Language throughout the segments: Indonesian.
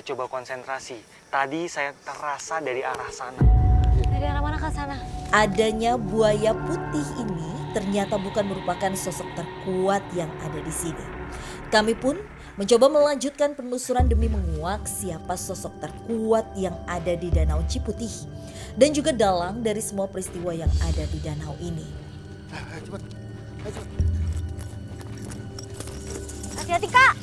coba konsentrasi. Tadi saya terasa dari arah sana. Dari arah mana ke sana? Adanya buaya putih ini ternyata bukan merupakan sosok terkuat yang ada di sini. Kami pun mencoba melanjutkan penelusuran demi menguak siapa sosok terkuat yang ada di Danau Ciputih dan juga dalang dari semua peristiwa yang ada di danau ini. Cepat. Cepat. Hati-hati Kak!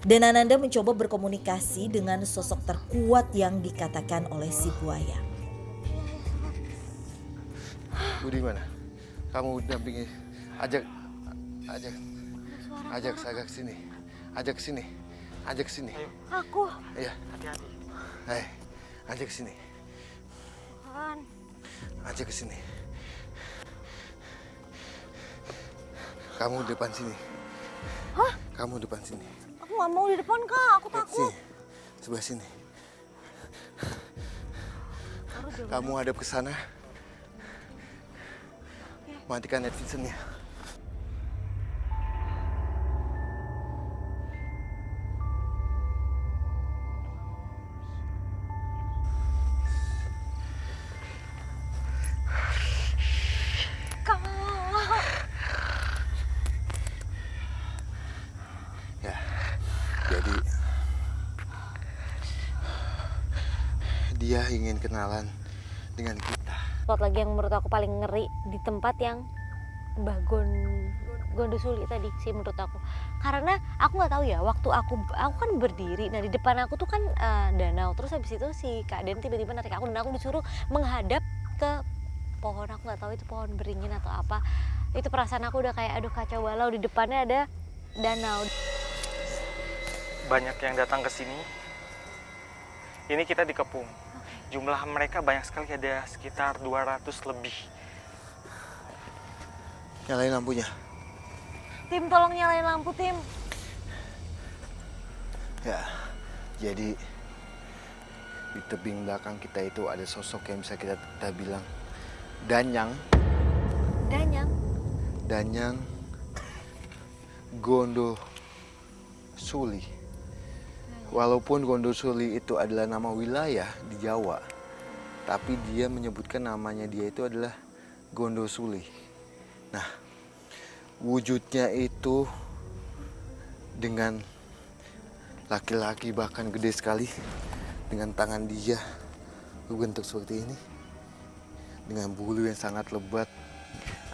Dan Ananda mencoba berkomunikasi dengan sosok terkuat yang dikatakan oleh si buaya. Budi mana? Kamu dampingi. Ajak saya ke sini. Ajak ke sini. Aku. Iya. Hati-hati. Hai, ajak ke sini. Tuhan. Ajak ke sini. Kamu depan sini. Hah? Kamu depan sini. Aku gak mau di depan Kak, aku takut. Sini. Sebelah sini. Kamu hadap ke sana. Matikan Night Vision-nya. Kak. Ya, jadi dia ingin kenalan dengan kita. Spot lagi yang menurut aku paling ngeri di tempat yang Mbah Gondosuli tadi sih menurut aku. Karena aku nggak tahu ya, waktu aku kan berdiri, nah di depan aku tuh kan danau. Terus habis itu si Kak Den tiba-tiba narik aku dan aku disuruh menghadap ke pohon. Aku nggak tahu itu pohon beringin atau apa. Itu perasaan aku udah kayak aduh kacau balau, di depannya ada danau. Banyak yang datang ke sini. Ini kita dikepung. Jumlah mereka banyak sekali, ada sekitar 200 lebih. Nyalain lampunya. Tim, tolong nyalain lampu, Tim. Ya, jadi di tebing belakang kita itu ada sosok yang bisa kita bilang Danyang Gondosuli. Walaupun Gondosuli itu adalah nama wilayah di Jawa, tapi dia menyebutkan namanya dia itu adalah Gondosuli. Nah, wujudnya itu dengan laki-laki bahkan gede sekali, dengan tangan dia berbentuk seperti ini, dengan bulu yang sangat lebat,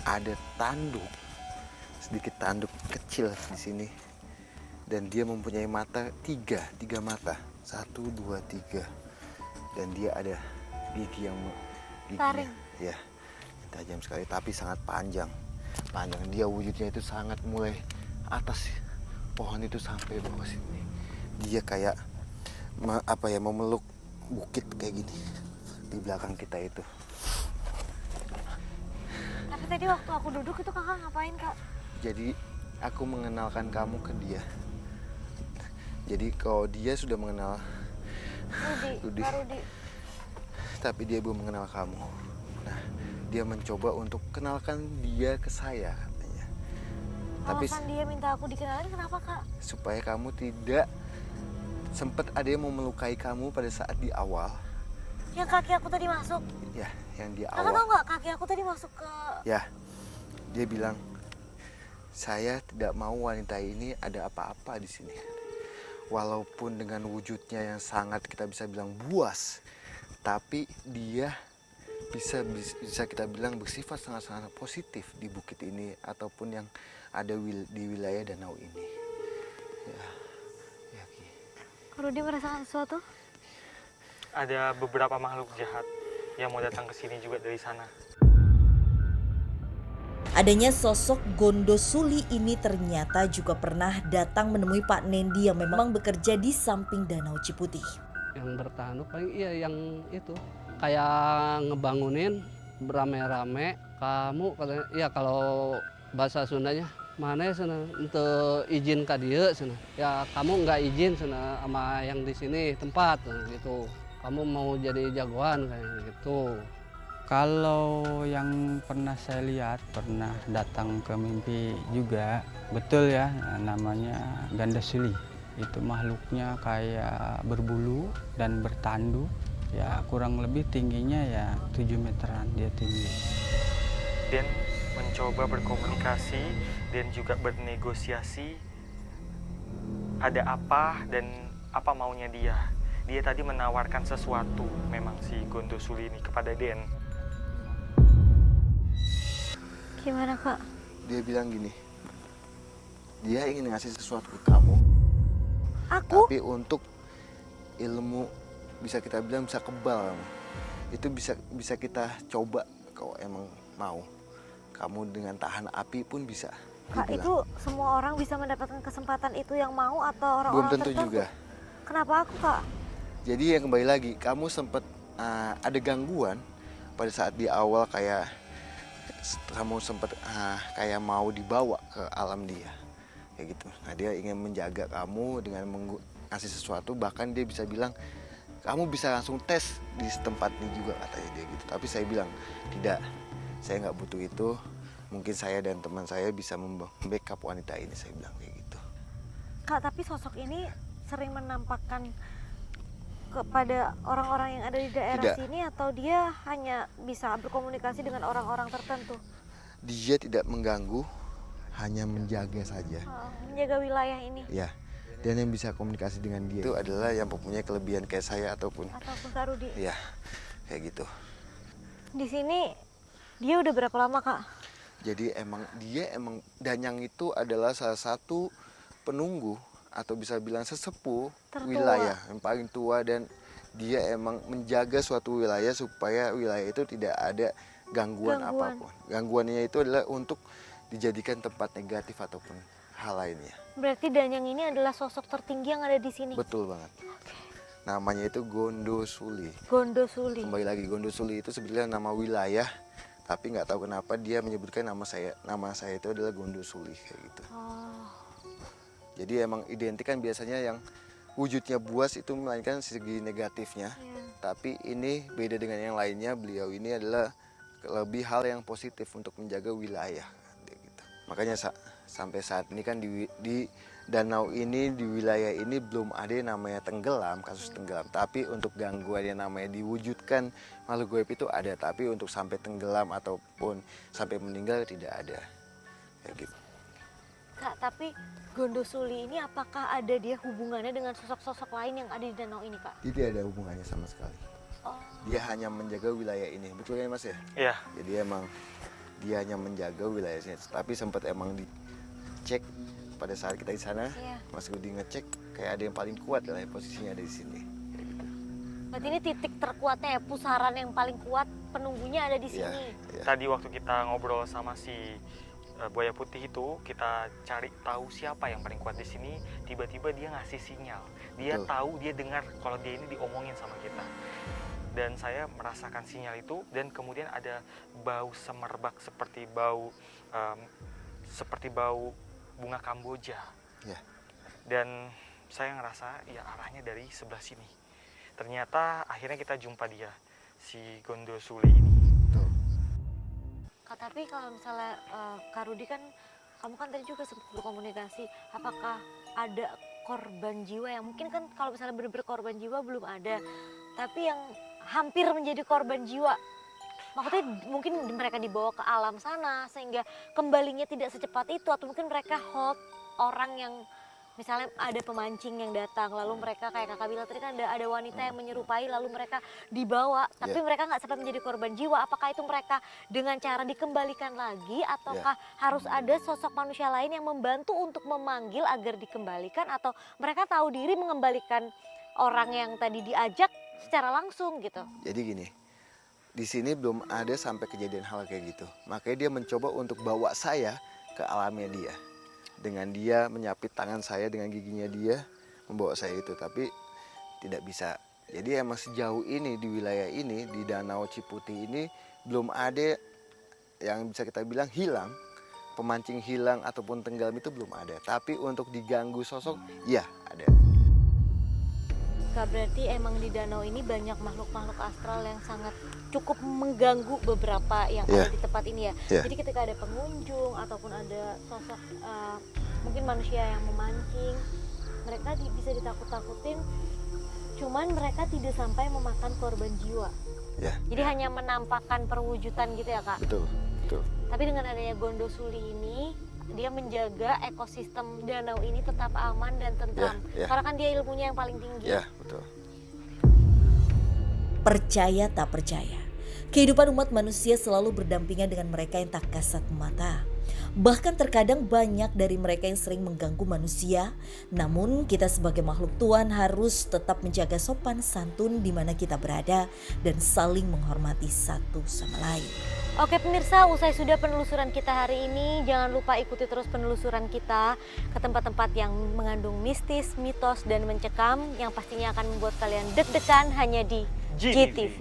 ada tanduk, sedikit tanduk kecil di sini, dan dia mempunyai mata tiga mata, 1, 2, 3, dan dia ada giginya Taring. ya tajam sekali tapi sangat panjang. Dia wujudnya itu sangat mulai atas pohon itu sampai bawah sini. Dia kayak memeluk bukit kayak gini di belakang kita itu. Tapi tadi waktu aku duduk itu kakak ngapain Kak? Jadi aku mengenalkan kamu ke dia. Jadi kalau dia sudah mengenal Rudi. tapi dia belum mengenal kamu. Nah, dia mencoba untuk kenalkan dia ke saya katanya. Alasan dia minta aku dikenalin kenapa Kak? Supaya kamu tidak sempat ada yang mau melukai kamu pada saat di awal. Yang kaki aku tadi masuk. Ya, yang di Kakak awal. tahu nggak kaki aku tadi masuk ke? Ya, dia bilang saya tidak mau wanita ini ada apa-apa di sini. Walaupun dengan wujudnya yang sangat kita bisa bilang buas, tapi dia bisa kita bilang bersifat sangat-sangat positif di bukit ini ataupun yang ada di wilayah danau ini. Ya, Ki. Kalau dia merasakan sesuatu? Ada beberapa makhluk jahat yang mau datang ke sini juga dari sana. Adanya sosok Gondosuli ini ternyata juga pernah datang menemui Pak Nendi yang memang bekerja di samping Danau Ciputih. Yang bertahan paling iya yang itu kayak ngebangunin berame-rame. Kamu katanya iya kalau bahasa Sundanya mana sana untuk izin ka dieu sana. Ya kamu nggak izin sana sama yang di sini tempat gitu. Kamu mau jadi jagoan kayak gitu. Kalau yang pernah saya lihat, pernah datang ke mimpi juga, betul ya, namanya ganda suli. Itu makhluknya kayak berbulu dan bertanduk, ya kurang lebih tingginya ya 7 meteran dia tinggi. Dan mencoba berkomunikasi dan juga bernegosiasi ada apa dan apa maunya dia. Dia tadi menawarkan sesuatu memang si Gondosuli ini kepada Den. Gimana Kak? Dia bilang gini, dia ingin ngasih sesuatu ke kamu, Aku? tapi untuk ilmu bisa kita bilang bisa kebal kamu. Itu bisa kita coba kalau emang mau. Kamu dengan tahan api pun bisa. dia Kak, bilang. itu semua orang bisa mendapatkan kesempatan itu yang mau atau Belum orang-orang tentu tertentu? juga. Kenapa aku Kak? Jadi yang kembali lagi, kamu sempat ada gangguan pada saat di awal kayak kamu sempat kayak mau dibawa ke alam dia, kayak gitu. Nah dia ingin menjaga kamu dengan ngasih sesuatu, bahkan dia bisa bilang kamu bisa langsung tes di tempat ini juga katanya dia gitu. Tapi saya bilang tidak, saya nggak butuh itu. Mungkin saya dan teman saya bisa membackup wanita ini, saya bilang kayak gitu. Kak, tapi sosok ini sering menampakkan kepada orang-orang yang ada di daerah Tidak. sini atau dia hanya bisa berkomunikasi dengan orang-orang tertentu? Dia tidak mengganggu, hanya menjaga saja. Menjaga wilayah ini Ya, dan yang bisa komunikasi dengan dia itu adalah yang mempunyai kelebihan kayak saya ataupun Kak Rudi. ya kayak gitu. Di sini dia udah berapa lama Kak? Jadi dia emang Danyang itu adalah salah satu penunggu atau bisa bilang sesepuh Tertua. wilayah yang paling tua, dan dia emang menjaga suatu wilayah supaya wilayah itu tidak ada gangguan apapun. Gangguannya itu adalah untuk dijadikan tempat negatif ataupun hal lainnya. Berarti Danyang ini adalah sosok tertinggi yang ada di sini. Betul banget. Namanya itu Gondosuli. Gondosuli. Kembali lagi, Gondosuli itu sebenarnya nama wilayah, tapi nggak tahu kenapa dia menyebutkan nama saya. Nama saya itu adalah Gondosuli kayak gitu. Oh. Jadi emang identik kan biasanya yang wujudnya buas itu melainkan segi negatifnya. Iya. Tapi ini beda dengan yang lainnya. Beliau ini adalah lebih hal yang positif untuk menjaga wilayah. Gitu. Makanya sampai saat ini kan di danau ini, di wilayah ini belum ada yang namanya tenggelam, kasus tenggelam. Tapi untuk gangguan yang namanya diwujudkan makhluk gaib itu ada. Tapi untuk sampai tenggelam ataupun sampai meninggal tidak ada. Kayak gitu. Kak, tapi Gondosuli ini apakah ada dia hubungannya dengan sosok-sosok lain yang ada di danau ini Kak? Tidak ada hubungannya sama sekali. Oh. Dia hanya menjaga wilayah ini, betul kan Mas ya? Iya. Jadi emang dia hanya menjaga wilayah sini. Tapi sempat emang dicek pada saat kita di sana, Iya. Mas Rudi ngecek kayak ada yang paling kuat lah posisinya ada di sini. Kayak gitu. Berarti ini titik terkuatnya ya, pusaran yang paling kuat penunggunya ada di Iya, sini. iya. Tadi waktu kita ngobrol sama si buaya putih itu, kita cari tahu siapa yang paling kuat di sini. Tiba-tiba dia ngasih sinyal. Dia Betul. tahu, dia dengar kalau dia ini diomongin sama kita. Dan saya merasakan sinyal itu, dan kemudian ada bau semerbak seperti bau bunga kamboja. Ya. Dan saya ngerasa ya arahnya dari sebelah sini. Ternyata akhirnya kita jumpa dia, si Gondosuli ini. Betul. Kak, tapi kalau misalnya Kak Rudi kan, kamu kan tadi juga sempat berkomunikasi, apakah ada korban jiwa yang mungkin kan kalau misalnya benar-benar korban jiwa belum ada, tapi yang hampir menjadi korban jiwa, maksudnya mungkin mereka dibawa ke alam sana sehingga kembalinya tidak secepat itu, atau mungkin mereka hold orang yang misalnya ada pemancing yang datang, lalu mereka kayak kakak bilang tadi kan ada wanita yang menyerupai, lalu mereka dibawa, tapi mereka nggak sempat menjadi korban jiwa. Apakah itu mereka dengan cara dikembalikan lagi, ataukah harus ada sosok manusia lain yang membantu untuk memanggil agar dikembalikan, atau mereka tahu diri mengembalikan orang yang tadi diajak secara langsung gitu? Jadi gini, di sini belum ada sampai kejadian hal kayak gitu. Makanya dia mencoba untuk bawa saya ke alamnya dia. Dengan dia menyapit tangan saya dengan giginya dia, membawa saya itu, tapi tidak bisa. Jadi emang sejauh ini di wilayah ini, di Danau Ciputi ini belum ada yang bisa kita bilang hilang, pemancing hilang ataupun tenggelam itu belum ada. Tapi untuk diganggu sosok, ya ada. Kak, berarti emang di danau ini banyak makhluk-makhluk astral yang sangat cukup mengganggu beberapa yang Iya. ada di tempat ini ya. Iya. Jadi ketika ada pengunjung ataupun ada sosok mungkin manusia yang memancing, mereka bisa ditakut-takutin, cuman mereka tidak sampai memakan korban jiwa. Ya, Jadi hanya menampakkan perwujudan gitu ya, Kak. betul, betul. Tapi dengan adanya Gondosuli ini, dia menjaga ekosistem danau ini tetap aman dan tentram. Ya, ya. Karena kan dia ilmunya yang paling tinggi. Ya, betul. Percaya tak percaya, kehidupan umat manusia selalu berdampingan dengan mereka yang tak kasat mata. Bahkan terkadang banyak dari mereka yang sering mengganggu manusia. Namun kita sebagai makhluk Tuhan harus tetap menjaga sopan santun di mana kita berada dan saling menghormati satu sama lain. Oke pemirsa, usai sudah penelusuran kita hari ini, jangan lupa ikuti terus penelusuran kita ke tempat-tempat yang mengandung mistis, mitos, dan mencekam yang pastinya akan membuat kalian deg-degan hanya di GTV. GTV.